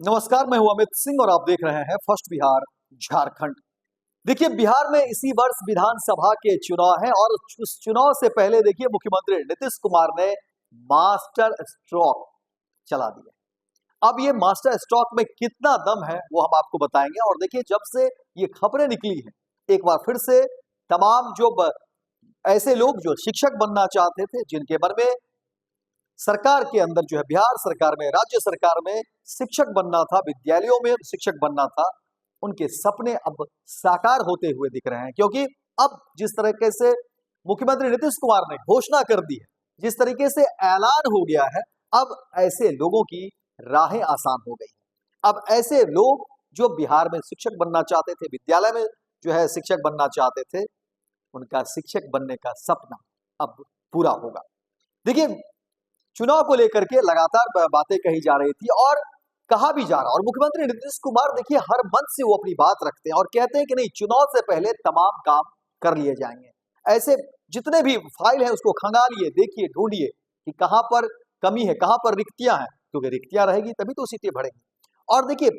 नमस्कार, मैं हूं अमित सिंह और आप देख रहे हैं फर्स्ट बिहार झारखंड। देखिए, बिहार में इसी वर्ष विधानसभा के चुनाव हैं और उस चुनाव से पहले देखिए मुख्यमंत्री नीतीश कुमार ने मास्टर स्ट्रोक चला दिया। अब ये मास्टर स्ट्रोक में कितना दम है वो हम आपको बताएंगे। और देखिए, जब से ये खबरें निकली हैं, एक बार फिर से तमाम ऐसे लोग जो शिक्षक बनना चाहते थे, जिनके मन में सरकार के अंदर बिहार सरकार में, राज्य सरकार में शिक्षक बनना था, विद्यालयों में शिक्षक बनना था, उनके सपने अब साकार होते हुए दिख रहे हैं। क्योंकि अब जिस तरीके से मुख्यमंत्री नीतीश कुमार ने घोषणा कर दी है, जिस तरीके से ऐलान हो गया है, अब ऐसे लोगों की राहें आसान हो गई है। अब ऐसे लोग जो बिहार में शिक्षक बनना चाहते थे, विद्यालय में शिक्षक बनना चाहते थे, उनका शिक्षक बनने का सपना अब पूरा होगा। देखिए, चुनाव को लेकर के लगातार बातें कही जा रही थी और कहा भी जा रहा, और मुख्यमंत्री नीतीश कुमार देखिए हर मंच से वो अपनी बात रखते हैं और कहते हैं कि नहीं, चुनाव से पहले तमाम काम कर लिए जाएंगे। ऐसे जितने भी फाइल है उसको खंगालिए, देखिए, ढूंढिए कि कहां पर कमी है, कहां पर रिक्तियां हैं, क्योंकि रिक्तियां रहेगी तभी तो सीटें बढ़ेंगी। और देखिए,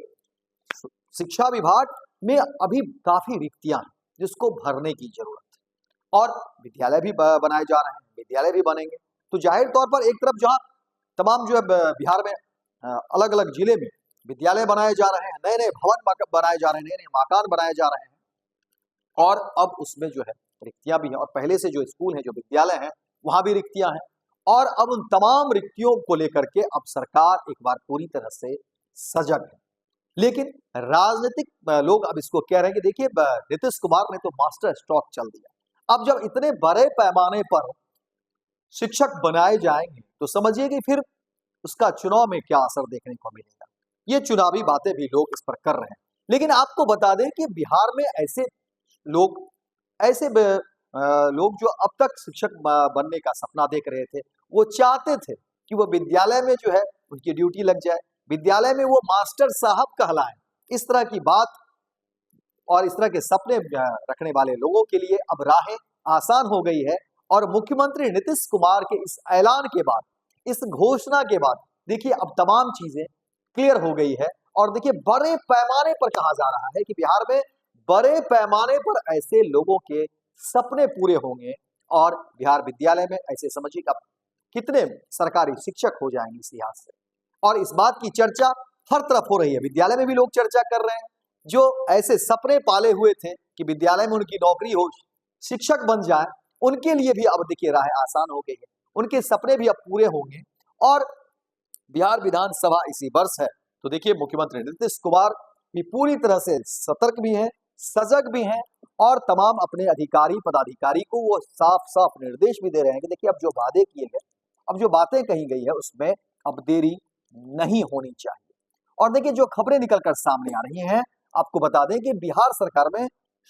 शिक्षा विभाग में अभी काफी रिक्तियां हैं जिसको भरने की जरूरत है, और विद्यालय भी बनाए जा रहे हैं, विद्यालय भी बनेंगे। तो जाहिर तौर पर एक तरफ जहां तमाम बिहार में अलग अलग जिले में विद्यालय बनाए जा रहे हैं, नए नए भवन बनाए जा रहे हैं, नए नए मकान बनाए जा रहे हैं, और अब उसमें रिक्तियां भी हैं, और पहले से जो स्कूल है, जो विद्यालय है, वहां भी रिक्तियां हैं। और अब उन तमाम रिक्तियों को लेकर के अब सरकार एक बार पूरी तरह से सजग है। लेकिन राजनीतिक लोग अब इसको कह रहे हैं कि देखिए, नीतीश कुमार ने तो मास्टर स्ट्रोक चल दिया। अब जब इतने बड़े पैमाने पर शिक्षक बनाए जाएंगे तो समझिए कि फिर उसका चुनाव में क्या असर देखने को मिलेगा। ये चुनावी बातें भी लोग इस पर कर रहे हैं। लेकिन आपको बता दें कि बिहार में लोग ऐसे लोग जो अब तक शिक्षक बनने का सपना देख रहे थे, वो चाहते थे कि वो विद्यालय में उनकी ड्यूटी लग जाए, विद्यालय में वो मास्टर साहब कहलाएं। इस तरह की बात और इस तरह के सपने रखने वाले लोगों के लिए अब राहें आसान हो गई है। और मुख्यमंत्री नीतीश कुमार के इस ऐलान के बाद, इस घोषणा के बाद देखिए अब तमाम चीजें क्लियर हो गई है। और देखिए, बड़े पैमाने पर कहा जा रहा है कि बिहार में बड़े पैमाने पर ऐसे लोगों के सपने पूरे होंगे, और बिहार विद्यालय में ऐसे समझिए अब कितने सरकारी शिक्षक हो जाएंगे इस लिहाज से। और इस बात की चर्चा हर तरफ हो रही है, विद्यालय में भी लोग चर्चा कर रहे हैं। जो ऐसे सपने पाले हुए थे कि विद्यालय में उनकी नौकरी हो, शिक्षक बन जाए, उनके लिए भी अब देखिए राह आसान हो गई है, उनके सपने भी अब पूरे होंगे। और बिहार विधानसभा इसी वर्ष है, तो देखिए मुख्यमंत्री नीतीश कुमार भी पूरी तरह से सतर्क भी हैं, सजग भी हैं, और तमाम अपने अधिकारी पदाधिकारी को वो साफ साफ निर्देश भी दे रहे हैं कि देखिए, अब जो वादे किए गए, अब जो बातें कही गई है, उसमें अब देरी नहीं होनी चाहिए। और देखिए, जो खबरें निकलकर सामने आ रही हैं, आपको बता दें कि बिहार सरकार में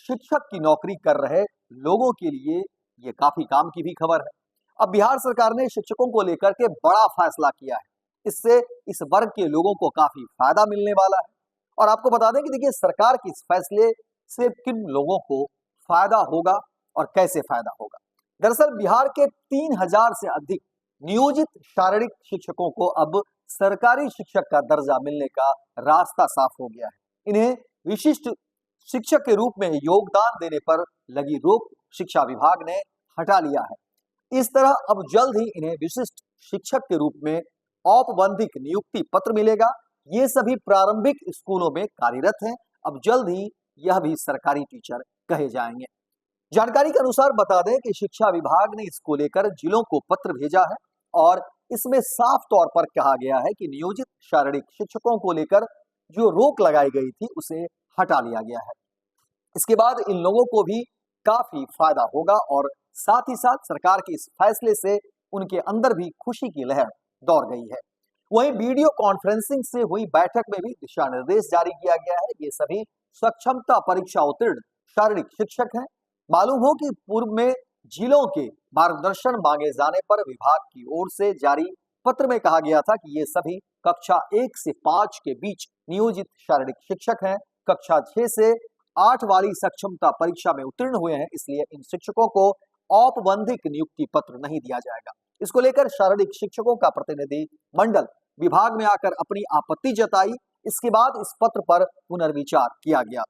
शिक्षक की नौकरी कर रहे लोगों के लिए ये काफी काम की भी खबर है। अब बिहार सरकार ने शिक्षकों को लेकर के बड़ा फैसला किया है। इससे इस वर्ग के लोगों को काफी फायदा मिलने वाला है। और आपको बता दें कि देखिए, सरकार के इस फैसले से किन लोगों को फायदा होगा और कैसे फायदा होगा। दरअसल बिहार के 3000 से अधिक नियोजित शारीरिक शिक्षकों को अब सरकारी शिक्षक का दर्जा मिलने का रास्ता साफ हो गया है। इन्हें विशिष्ट शिक्षक के रूप में योगदान देने पर लगी रोक शिक्षा विभाग ने हटा लिया है। इस तरह अब जल्द ही इन्हें विशिष्ट शिक्षक के रूप में औपबंधिक नियुक्ति पत्र मिलेगा। ये सभी प्रारंभिक स्कूलों में कार्यरत हैं। अब जल्द ही यह भी सरकारी टीचर कहे जाएंगे। जानकारी के अनुसार बता दें कि शिक्षा विभाग ने इसको लेकर जिलों को पत्र भेजा है, और इसमें साफ तौर पर कहा गया है कि नियोजित शारीरिक शिक्षकों को लेकर जो रोक लगाई गई थी उसे हटा लिया गया है। इसके बाद इन लोगों को भी काफी फायदा होगा, और साथ ही साथ सरकार के इस फैसले से उनके अंदर भी खुशी की लहर दौड़ गई है। वहीं वीडियो कॉन्फ्रेंसिंग से हुई बैठक में भी दिशा निर्देश जारी किया गया है। ये सभी सक्षमता परीक्षा उत्तीर्ण शारीरिक शिक्षक हैं। मालूम हो कि पूर्व में जिलों के मार्गदर्शन मांगे जाने पर विभाग की ओर से जारी पत्र में कहा गया था कि ये सभी कक्षा 1 से 5 के बीच नियोजित शारीरिक शिक्षक हैं। कक्षा 6 से 8 वाली सक्षमता परीक्षा में उत्तीर्ण हुए हैं, इसलिए इन शिक्षकों को औपबंधिक नियुक्ति पत्र नहीं दिया जाएगा। इसको लेकर शारीरिक शिक्षकों का प्रतिनिधि मंडल विभाग में आकर अपनी आपत्ति जताई, इसके बाद इस पत्र पर पुनर्विचार किया गया।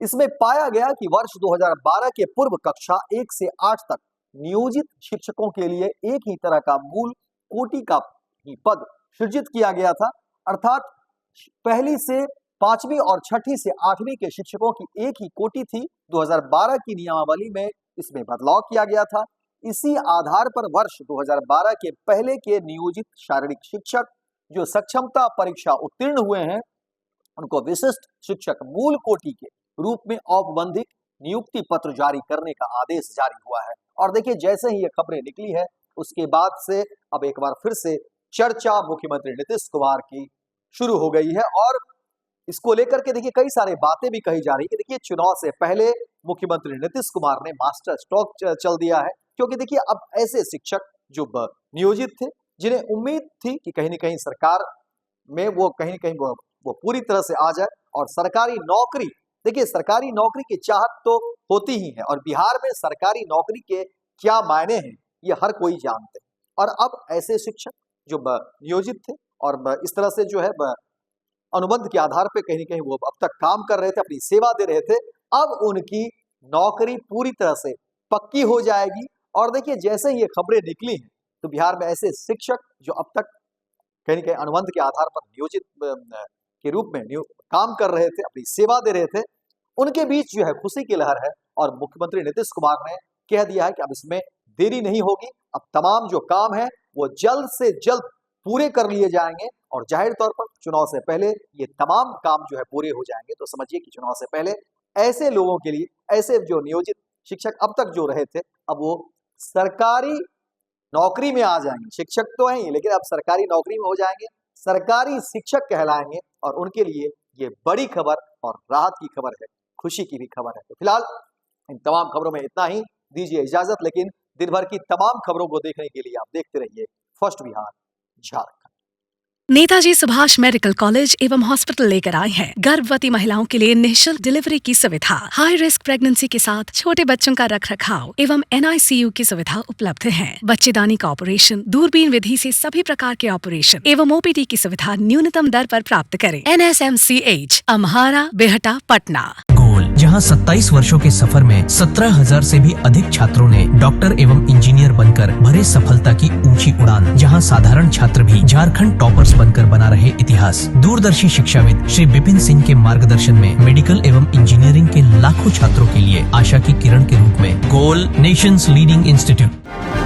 इसमें पाया गया कि वर्ष 2012 के पूर्व कक्षा 1 से 8 तक नियोजित शिक्षकों के लिए एक ही तरह का मूल कोटि का ही पद सृजित किया गया था, अर्थात पहली से 5वीं और 6ठी से 8वीं के शिक्षकों की एक ही कोटि थी। 2012 की नियमावली में इसमें बदलाव किया गया था। इसी आधार पर वर्ष 2012 के पहले के नियोजित शारीरिक शिक्षक जो सक्षमता परीक्षा उत्तीर्ण हुए हैं, उनको विशिष्ट शिक्षक मूल कोटि के रूप में औपबंधिक नियुक्ति पत्र जारी करने का आदेश जारी हुआ है। और देखिए, जैसे ही ये खबरें निकली है उसके बाद से अब एक बार फिर से चर्चा मुख्यमंत्री नीतीश कुमार की शुरू हो गई है और इसको लेकर के देखिए कई सारी बातें भी कही जा रही है। देखिए, चुनाव से पहले मुख्यमंत्री नीतीश कुमार ने मास्टर स्ट्रोक चल दिया है, क्योंकि देखिए अब ऐसे शिक्षक जो नियोजित थे, जिन्हें उम्मीद थी कि कहीं न कहीं सरकार में वो कहीं न कहीं वो पूरी तरह से आ जाए और सरकारी नौकरी, देखिए सरकारी नौकरी की चाहत तो होती ही है और बिहार में सरकारी नौकरी के क्या मायने हैं ये हर कोई जानते हैं। और अब ऐसे शिक्षक जो नियोजित थे और इस तरह से जो है अनुबंध के आधार पे कहीं न कहीं वो अब तक काम कर रहे थे, अपनी सेवा दे रहे थे, अब उनकी नौकरी पूरी तरह से पक्की हो जाएगी। और देखिए, जैसे ही ये खबरें निकली हैं तो बिहार में ऐसे शिक्षक जो अब तक कहीं न कहीं अनुबंध के आधार पर नियोजित के रूप में काम कर रहे थे, अपनी सेवा दे रहे थे, उनके बीच जो है खुशी की लहर है। और मुख्यमंत्री नीतीश कुमार ने कह दिया है कि अब इसमें देरी नहीं होगी, अब तमाम जो काम है वो जल्द से जल्द पूरे कर लिए जाएंगे और जाहिर तौर पर चुनाव से पहले ये तमाम काम जो है पूरे हो जाएंगे। तो समझिए कि चुनाव से पहले ऐसे लोगों के लिए, ऐसे जो नियोजित शिक्षक अब तक जो रहे थे, अब वो सरकारी नौकरी में आ जाएंगे। शिक्षक तो हैं ही, लेकिन अब सरकारी नौकरी में हो जाएंगे, सरकारी शिक्षक कहलाएंगे और उनके लिए ये बड़ी खबर और राहत की खबर है, खुशी की भी खबर है। तो फिलहाल इन तमाम खबरों में इतना ही, दीजिए इजाजत, लेकिन दिन भर की तमाम खबरों को देखने के लिए आप देखते रहिए first Bihar Jharkhand. Netaji Subhash medical college एवं हॉस्पिटल लेकर आए हैं गर्भवती महिलाओं के लिए निःशुल्क डिलीवरी की सुविधा। हाई रिस्क प्रेगनेंसी के साथ छोटे बच्चों का रखरखाव एवं NICU की सुविधा उपलब्ध है। बच्चेदानी का ऑपरेशन, दूरबीन विधि से सभी प्रकार के ऑपरेशन एवं OPD की सुविधा न्यूनतम दर पर प्राप्त करें। NSMCH, अम्हारा, बेहटा, पटना। जहां 27 वर्षों के सफर में 17,000 से भी अधिक छात्रों ने डॉक्टर एवं इंजीनियर बनकर भरे सफलता की ऊंची उड़ान। जहां साधारण छात्र भी झारखंड टॉपर्स बनकर बना रहे इतिहास। दूरदर्शी शिक्षाविद श्री विपिन सिंह के मार्गदर्शन में मेडिकल एवं इंजीनियरिंग के लाखों छात्रों के लिए आशा की किरण के रूप में गोल नेशंस लीडिंग इंस्टीट्यूट।